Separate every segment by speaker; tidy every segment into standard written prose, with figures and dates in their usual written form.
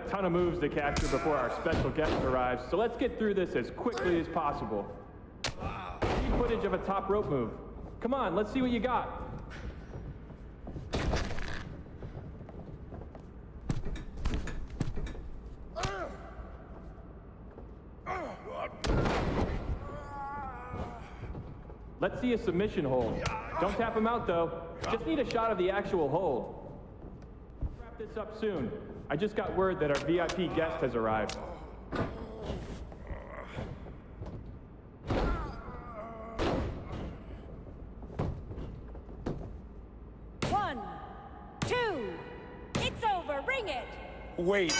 Speaker 1: a ton of moves to capture before our special guest arrives, so let's get through this as quickly as possible. Need footage of a top rope move. Come on, let's see what you got. Let's see a submission hold. Don't tap him out though. Just need a shot of the actual hold. Wrap this up soon. I just got word that our VIP guest has arrived.
Speaker 2: One, two, it's over, ring it!
Speaker 3: Wait,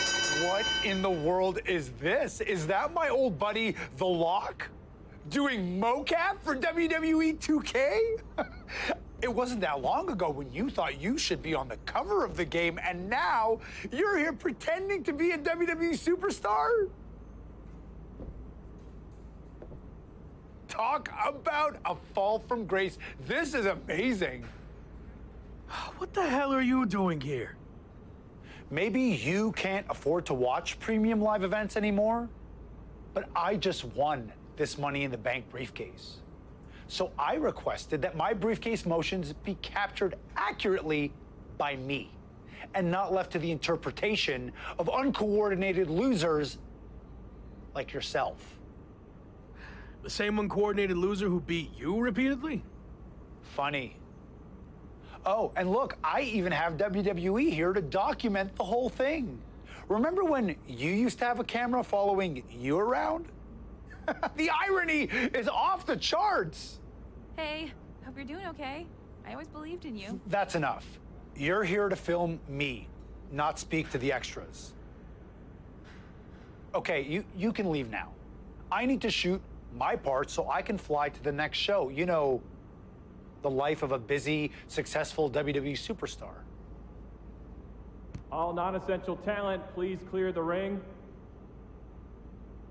Speaker 3: what in the world is this? Is that my old buddy, The Lock? Doing mocap for WWE 2K? It wasn't that long ago when you thought you should be on the cover of the game, and now you're here pretending to be a WWE superstar? Talk about a fall from grace. This is amazing.
Speaker 4: What the hell are you doing here?
Speaker 3: Maybe you can't afford to watch premium live events anymore, but I just won this Money in the Bank briefcase. So I requested that my briefcase motions be captured accurately by me and not left to the interpretation of uncoordinated losers like yourself.
Speaker 4: The same uncoordinated loser who beat you repeatedly?
Speaker 3: Funny. Oh, and look, I even have WWE here to document the whole thing. Remember when you used to have a camera following you around? The irony is off the charts.
Speaker 2: Hey, hope you're doing okay. I always believed in you.
Speaker 3: That's enough. You're here to film me, not speak to the extras. Okay, you can leave now. I need to shoot my part so I can fly to the next show. You know, the life of a busy, successful WWE superstar.
Speaker 1: All non-essential talent, please clear the ring.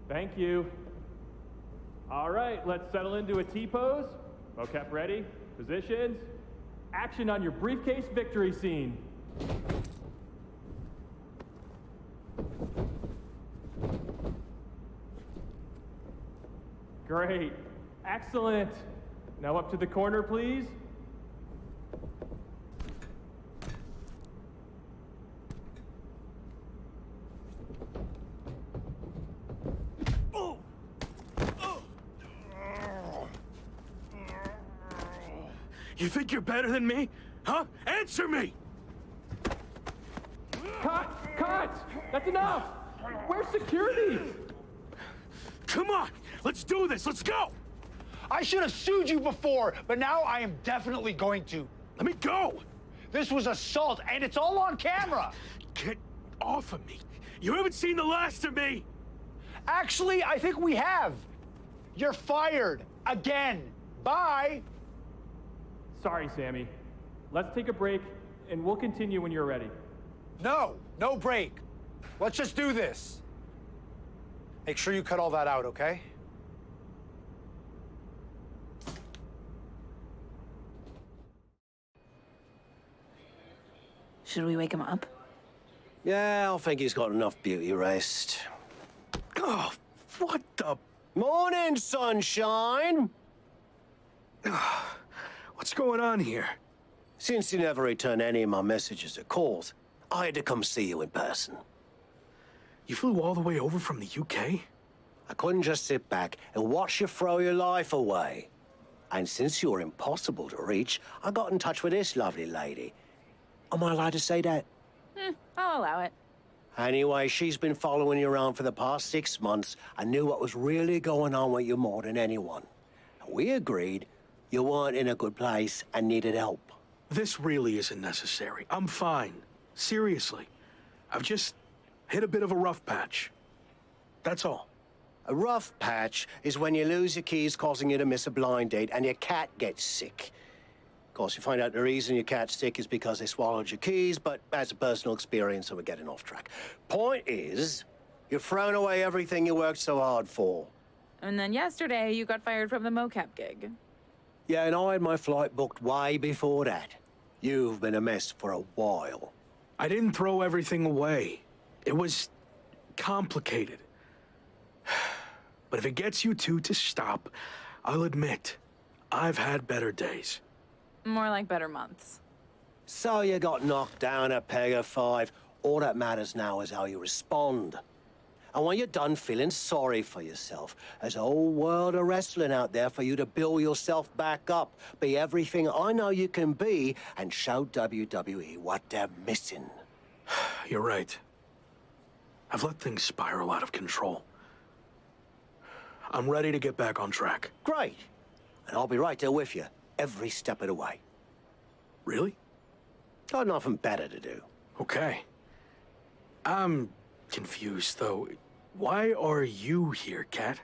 Speaker 1: Thank you. All right, let's settle into a T-pose. Mocap ready, positions. Action on your briefcase victory scene. Great, excellent. Now up to the corner, please.
Speaker 4: You think you're better than me? Huh? Answer me!
Speaker 1: Cut! Cut! That's enough! Where's security?
Speaker 4: Come on! Let's do this! Let's go!
Speaker 3: I should have sued you before, but now I am definitely going to.
Speaker 4: Let me go!
Speaker 3: This was assault, and it's all on camera.
Speaker 4: Get off of me! You haven't seen the last of me!
Speaker 3: Actually, I think we have. You're fired. Again. Bye.
Speaker 1: Sorry, Sammy. Let's take a break, and we'll continue when you're ready.
Speaker 3: No break. Let's just do this. Make sure you cut all that out, okay?
Speaker 2: Should we wake him up?
Speaker 5: Yeah, I think he's got enough beauty rest.
Speaker 4: Oh, what the...
Speaker 5: Morning, sunshine!
Speaker 4: What's going on here?
Speaker 5: Since you never returned any of my messages or calls, I had to come see you in person.
Speaker 4: You flew all the way over from the UK?
Speaker 5: I couldn't just sit back and watch you throw your life away. And since you're impossible to reach, I got in touch with this lovely lady. Am I allowed to say that?
Speaker 2: I'll allow it.
Speaker 5: Anyway, she's been following you around for the past 6 months and knew what was really going on with you more than anyone. We agreed you weren't in a good place and needed help.
Speaker 4: This really isn't necessary. I'm fine. Seriously. I've just hit a bit of a rough patch. That's all.
Speaker 5: A rough patch is when you lose your keys, causing you to miss a blind date, and your cat gets sick. Of course, you find out the reason your cat's sick is because they swallowed your keys, but that's a personal experience, so we're getting off track. Point is, you've thrown away everything you worked so hard for.
Speaker 2: And then yesterday, you got fired from the mocap gig.
Speaker 5: Yeah, and I had my flight booked way before that. You've been a mess for a while.
Speaker 4: I didn't throw everything away. It was complicated. But if it gets you two to stop, I'll admit, I've had better days.
Speaker 2: More like better months.
Speaker 5: So you got knocked down a peg of 5. All that matters now is how you respond. And when you're done feeling sorry for yourself, there's a whole world of wrestling out there for you to build yourself back up, be everything I know you can be, and show WWE what they're missing.
Speaker 4: You're right. I've let things spiral out of control. I'm ready to get back on track.
Speaker 5: Great. And I'll be right there with you, every step of the way.
Speaker 4: Really?
Speaker 5: Got nothing better to do.
Speaker 4: Okay. I'm confused, though. Why are you here, Kat?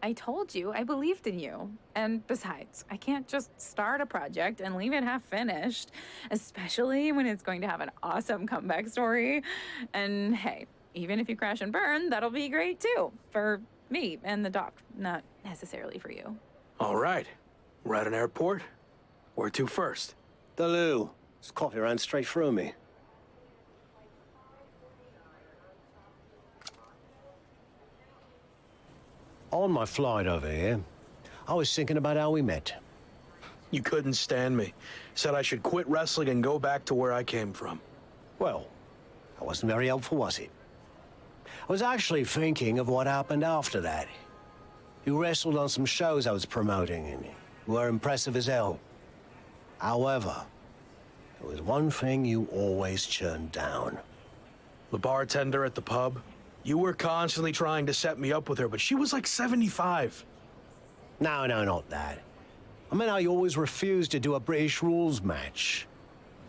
Speaker 2: I told you, I believed in you. And besides, I can't just start a project and leave it half finished, especially when it's going to have an awesome comeback story. And hey, even if you crash and burn, that'll be great too. For me and the doc, not necessarily for you.
Speaker 4: All right. We're at an airport. Where to first?
Speaker 5: The loo. This coffee ran straight through me. On my flight over here, I was thinking about how we met.
Speaker 4: You couldn't stand me. Said I should quit wrestling and go back to where I came from.
Speaker 5: Well, that wasn't very helpful, was it? I was actually thinking of what happened after that. You wrestled on some shows I was promoting, and you were impressive as hell. However, there was one thing you always turned down.
Speaker 4: The bartender at the pub? You were constantly trying to set me up with her, but she was like 75.
Speaker 5: No, not that. I mean, I always refused to do a British rules match.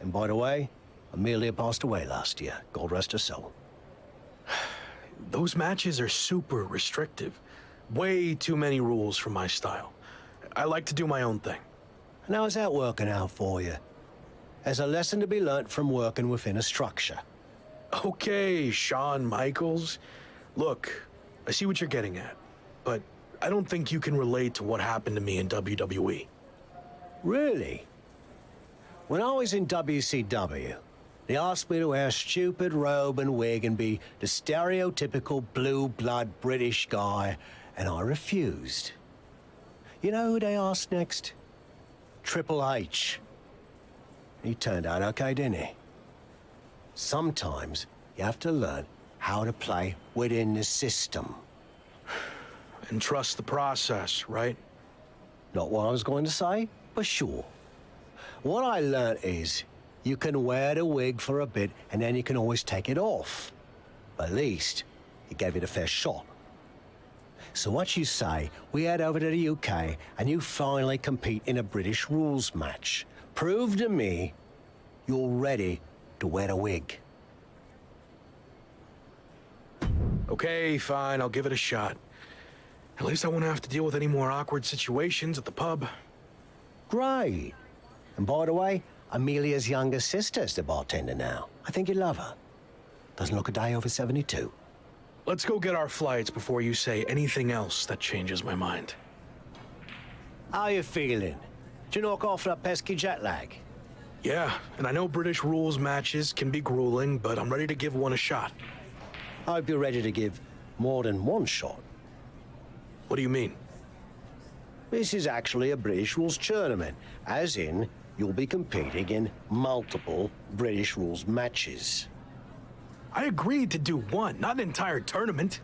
Speaker 5: And by the way, Amelia passed away last year. God rest her soul.
Speaker 4: Those matches are super restrictive. Way too many rules for my style. I like to do my own thing.
Speaker 5: And how's that working out for you? There's a lesson to be learnt from working within a structure.
Speaker 4: Okay, Shawn Michaels. Look, I see what you're getting at, but I don't think you can relate to what happened to me in WWE.
Speaker 5: Really? When I was in WCW, they asked me to wear a stupid robe and wig and be the stereotypical blue-blood British guy, and I refused. You know who they asked next? Triple H. He turned out okay, didn't he? Sometimes you have to learn how to play within the system.
Speaker 4: And trust the process, right?
Speaker 5: Not what I was going to say, but sure. What I learned is you can wear the wig for a bit and then you can always take it off. But at least it gave it a fair shot. So what you say, we head over to the UK and you finally compete in a British rules match. Prove to me you're ready to wear a wig.
Speaker 4: Okay, fine, I'll give it a shot. At least I won't have to deal with any more awkward situations at the pub.
Speaker 5: Great. And by the way, Amelia's younger sister's the bartender now. I think you love her. Doesn't look a day over 72.
Speaker 4: Let's go get our flights before you say anything else that changes my mind.
Speaker 5: How you feeling? Did you knock off that pesky jet lag?
Speaker 4: Yeah, and I know British rules matches can be grueling, but I'm ready to give one a shot.
Speaker 5: I hope you're ready to give more than one shot.
Speaker 4: What do you mean?
Speaker 5: This is actually a British rules tournament, as in, you'll be competing in multiple British rules matches.
Speaker 4: I agreed to do one, not an entire tournament.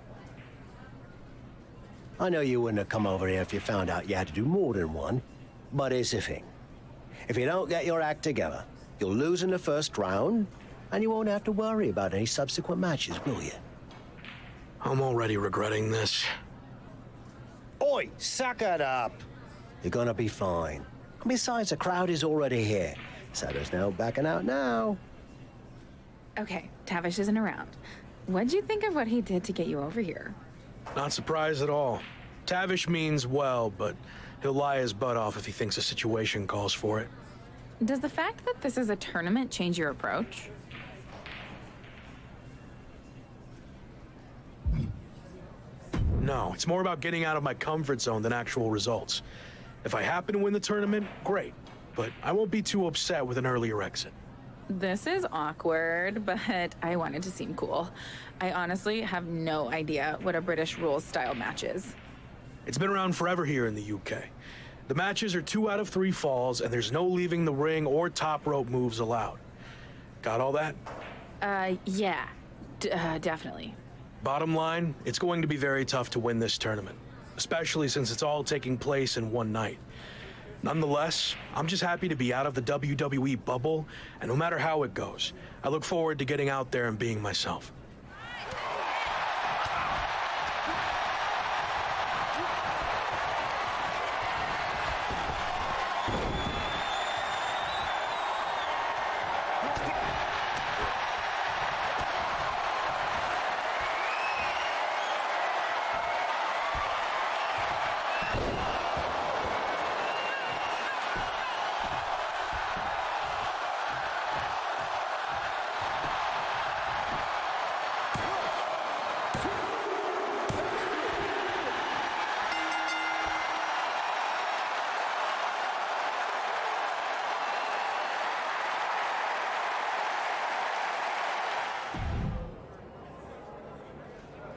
Speaker 5: I know you wouldn't have come over here if you found out you had to do more than one, but here's the thing. If you don't get your act together, you'll lose in the first round, and you won't have to worry about any subsequent matches, will you?
Speaker 4: I'm already regretting this.
Speaker 5: Oi, suck it up! You're gonna be fine. Besides, the crowd is already here, so there's no backing out now.
Speaker 2: Okay, Tavish isn't around. What'd you think of what he did to get you over here?
Speaker 4: Not surprised at all. Tavish means well, but he'll lie his butt off if he thinks a situation calls for it.
Speaker 2: Does the fact that this is a tournament change your approach?
Speaker 4: No, it's more about getting out of my comfort zone than actual results. If I happen to win the tournament, great, but I won't be too upset with an earlier exit.
Speaker 2: This is awkward, but I wanted to seem cool. I honestly have no idea what a British rules style match is.
Speaker 4: It's been around forever here in the UK. The matches are 2 out of 3 falls, and there's no leaving the ring or top rope moves allowed. Got all that?
Speaker 2: Yeah. Definitely.
Speaker 4: Bottom line, it's going to be very tough to win this tournament, especially since it's all taking place in one night. Nonetheless, I'm just happy to be out of the WWE bubble, and no matter how it goes, I look forward to getting out there and being myself.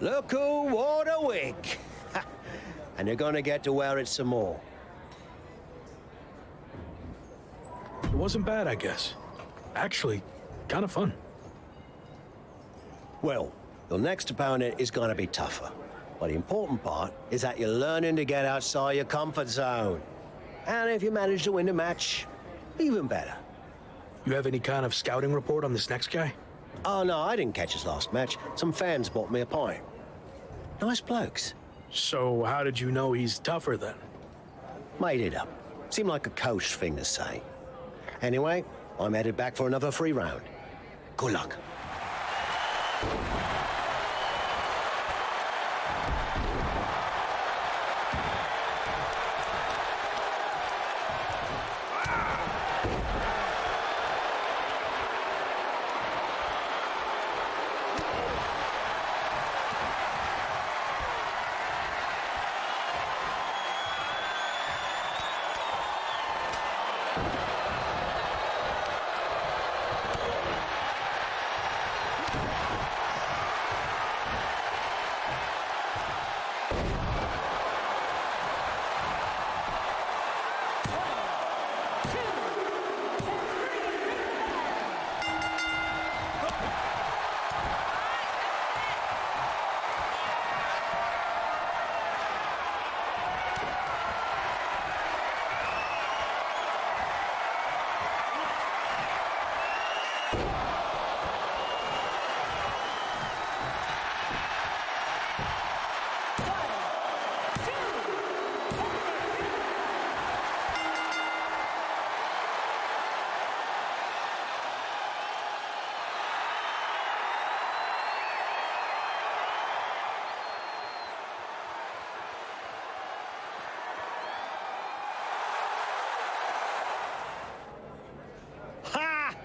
Speaker 5: Look who wore the wig. And you're gonna get to wear it some more.
Speaker 4: It wasn't bad, I guess. Actually, kind of fun.
Speaker 5: Well, your next opponent is gonna be tougher. But the important part is that you're learning to get outside your comfort zone. And if you manage to win the match, even better.
Speaker 4: You have any kind of scouting report on this next guy?
Speaker 5: Oh, no, I didn't catch his last match. Some fans bought me a pint. Nice blokes.
Speaker 4: So how did you know he's tougher then?
Speaker 5: Made it up. Seemed like a coach thing to say. Anyway, I'm headed back for another free round. Good luck.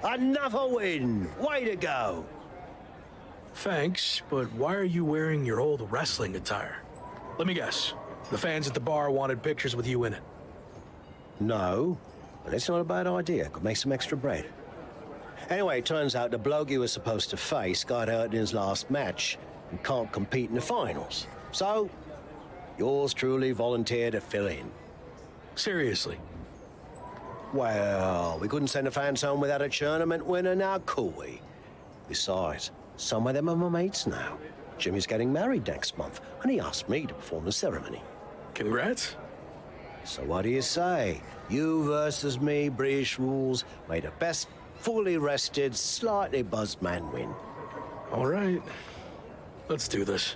Speaker 5: Another win! Way to go!
Speaker 4: Thanks, but why are you wearing your old wrestling attire? Let me guess. The fans at the bar wanted pictures with you in it.
Speaker 5: No, but it's not a bad idea. Could make some extra bread. Anyway, it turns out the bloke you were supposed to face got hurt in his last match and can't compete in the finals. So, yours truly volunteered to fill in.
Speaker 4: Seriously.
Speaker 5: Well, we couldn't send the fans home without a tournament winner now, could we? Besides, some of them are my mates now. Jimmy's getting married next month, and he asked me to perform the ceremony.
Speaker 4: Congrats.
Speaker 5: So what do you say? You versus me, British rules. May the best fully rested, slightly buzzed man win.
Speaker 4: All right. Let's do this.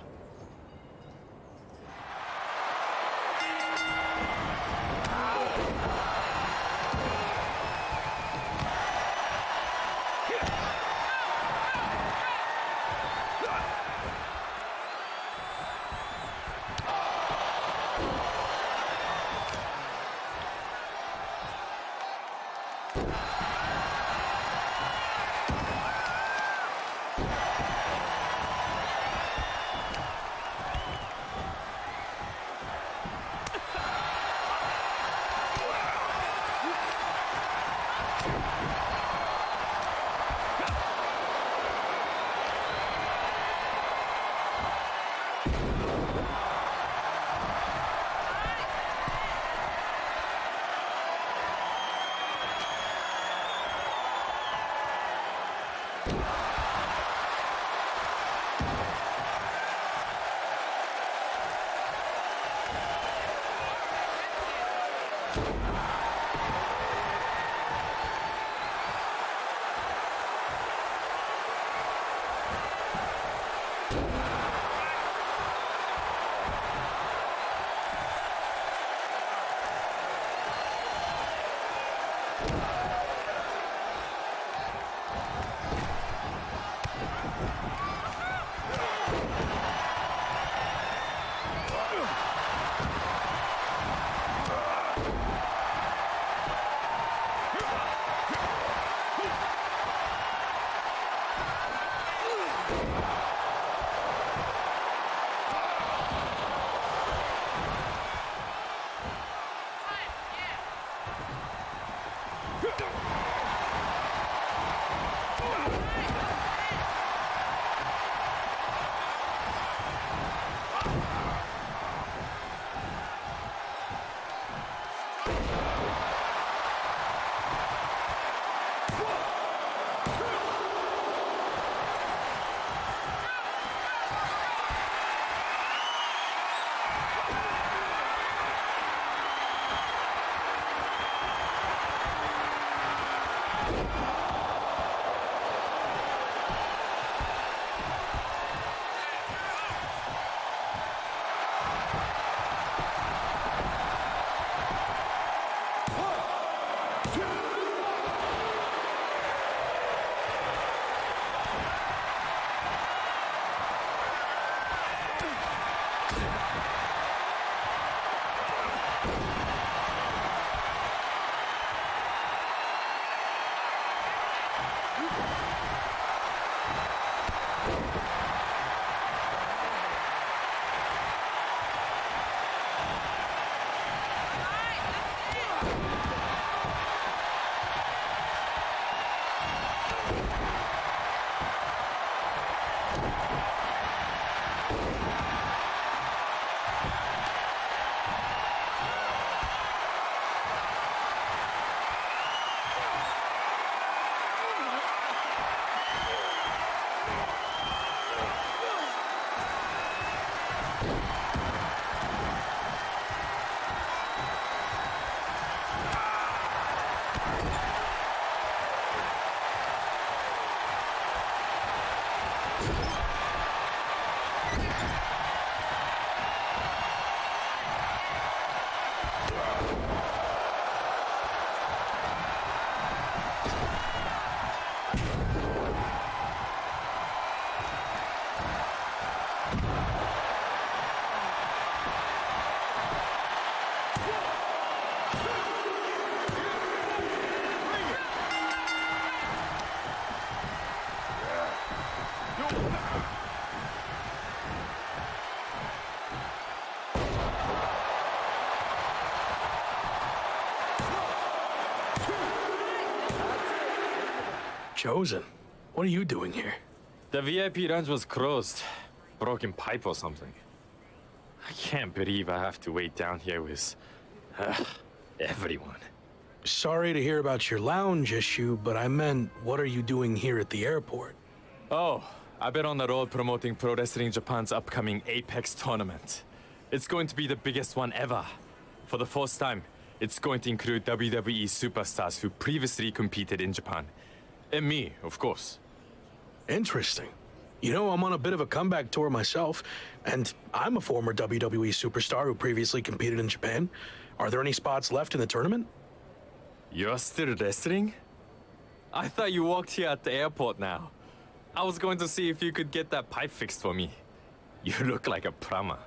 Speaker 4: Chosen, what are you doing here?
Speaker 6: The VIP lounge was closed. Broken pipe or something. I can't believe I have to wait down here with everyone.
Speaker 4: Sorry to hear about your lounge issue, but I meant, what are you doing here at the airport?
Speaker 6: Oh, I've been on the road promoting Pro Wrestling Japan's upcoming Apex tournament. It's going to be the biggest one ever. For the first time, it's going to include WWE superstars who previously competed in Japan. And me, of course.
Speaker 4: Interesting. You know, I'm on a bit of a comeback tour myself, and I'm a former WWE superstar who previously competed in Japan. Are there any spots left in the tournament?
Speaker 6: You're still wrestling? I thought you walked here at the airport now. I was going to see if you could get that pipe fixed for me. You look like a plumber.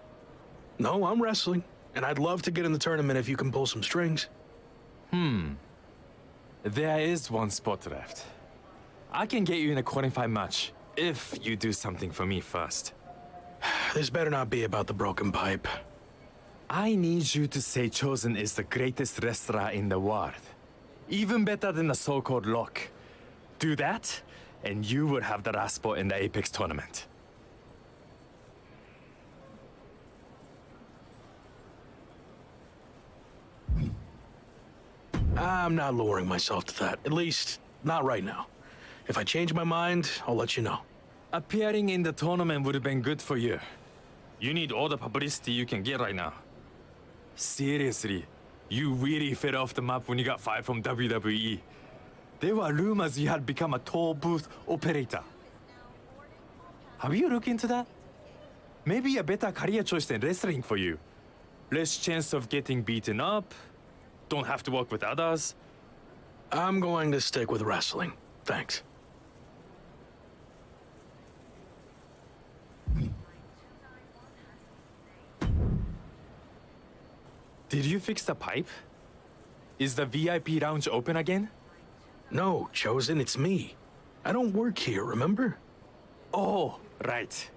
Speaker 4: No, I'm wrestling, and I'd love to get in the tournament if you can pull some strings.
Speaker 6: There is one spot left. I can get you in a qualifying match, if you do something for me first.
Speaker 4: This better not be about the broken pipe.
Speaker 6: I need you to say Chosen is the greatest wrestler in the world. Even better than the so-called Lock. Do that, and you will have the last spot in the Apex tournament.
Speaker 4: I'm not lowering myself to that. At least, not right now. If I change my mind, I'll let you know.
Speaker 6: Appearing in the tournament would have been good for you. You need all the publicity you can get right now. Seriously, you really fell off the map when you got fired from WWE. There were rumors you had become a toll booth operator. Have you looked into that? Maybe a better career choice than wrestling for you. Less chance of getting beaten up. Don't have to work with others.
Speaker 4: I'm going to stick with wrestling. Thanks.
Speaker 6: Did you fix the pipe? Is the VIP lounge open again?
Speaker 4: No, Chosen, it's me. I don't work here, remember?
Speaker 6: Oh, right.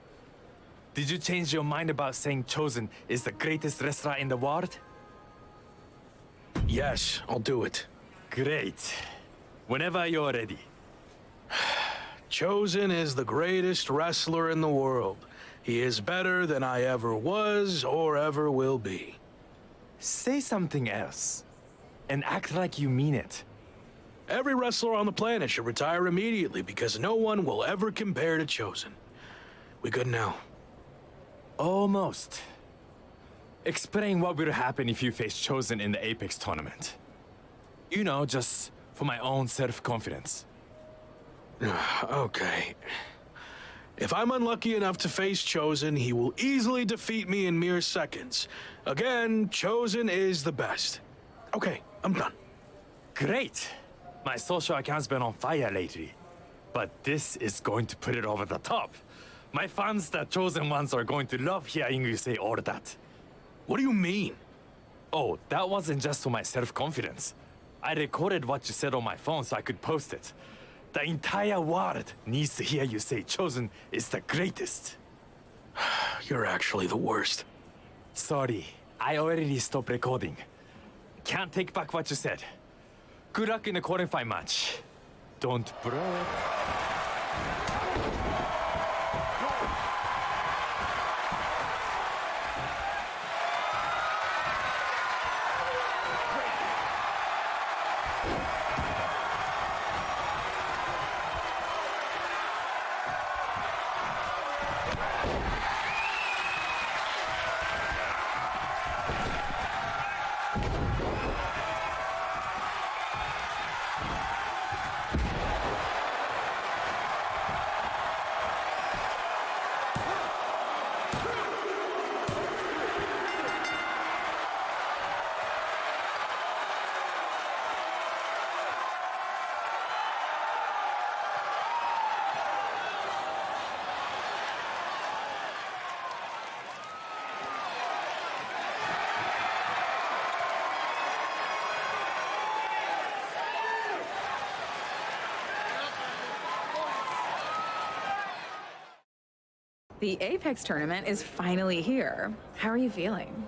Speaker 6: Did you change your mind about saying Chosen is the greatest wrestler in the world?
Speaker 4: Yes, I'll do it.
Speaker 6: Great. Whenever you're ready.
Speaker 4: Chosen is the greatest wrestler in the world. He is better than I ever was or ever will be.
Speaker 6: Say something else. And act like you mean it.
Speaker 4: Every wrestler on the planet should retire immediately because no one will ever compare to Chosen. We good now?
Speaker 6: Almost. Explain what will happen if you face Chosen in the Apex tournament. You know, just for my own self-confidence.
Speaker 4: Okay. If I'm unlucky enough to face Chosen, he will easily defeat me in mere seconds. Again, Chosen is the best. Okay, I'm done.
Speaker 6: Great! My social account's been on fire lately. But this is going to put it over the top. My fans, the chosen ones, are going to love hearing you say all that.
Speaker 4: What do you mean?
Speaker 6: Oh, that wasn't just for my self-confidence. I recorded what you said on my phone so I could post it. The entire world needs to hear you say Chosen is the greatest.
Speaker 4: You're actually the worst.
Speaker 6: Sorry, I already stopped recording. Can't take back what you said. Good luck in the qualifying match. Don't blow it.
Speaker 2: The Apex tournament is finally here. How are you feeling?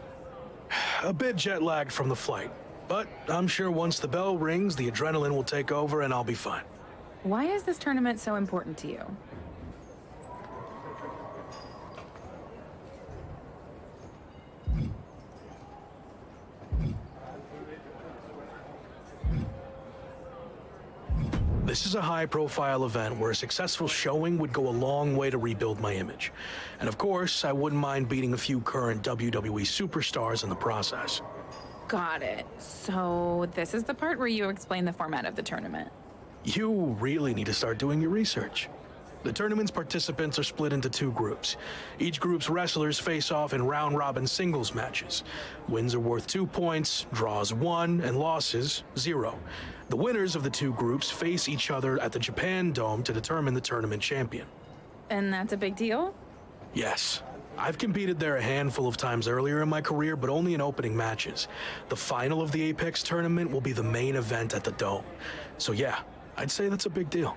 Speaker 4: A bit jet lagged from the flight, but I'm sure once the bell rings, the adrenaline will take over and I'll be fine.
Speaker 2: Why is this tournament so important to you?
Speaker 4: This is a high-profile event where a successful showing would go a long way to rebuild my image. And of course, I wouldn't mind beating a few current WWE superstars in the process.
Speaker 2: Got it. So this is the part where you explain the format of the tournament.
Speaker 4: You really need to start doing your research. The tournament's participants are split into two groups. Each group's wrestlers face off in round-robin singles matches. Wins are worth 2 points, draws 1, and losses 0. The winners of the two groups face each other at the Japan Dome to determine the tournament champion.
Speaker 2: And that's a big deal?
Speaker 4: Yes. I've competed there a handful of times earlier in my career, but only in opening matches. The final of the Apex tournament will be the main event at the Dome. So yeah, I'd say that's a big deal.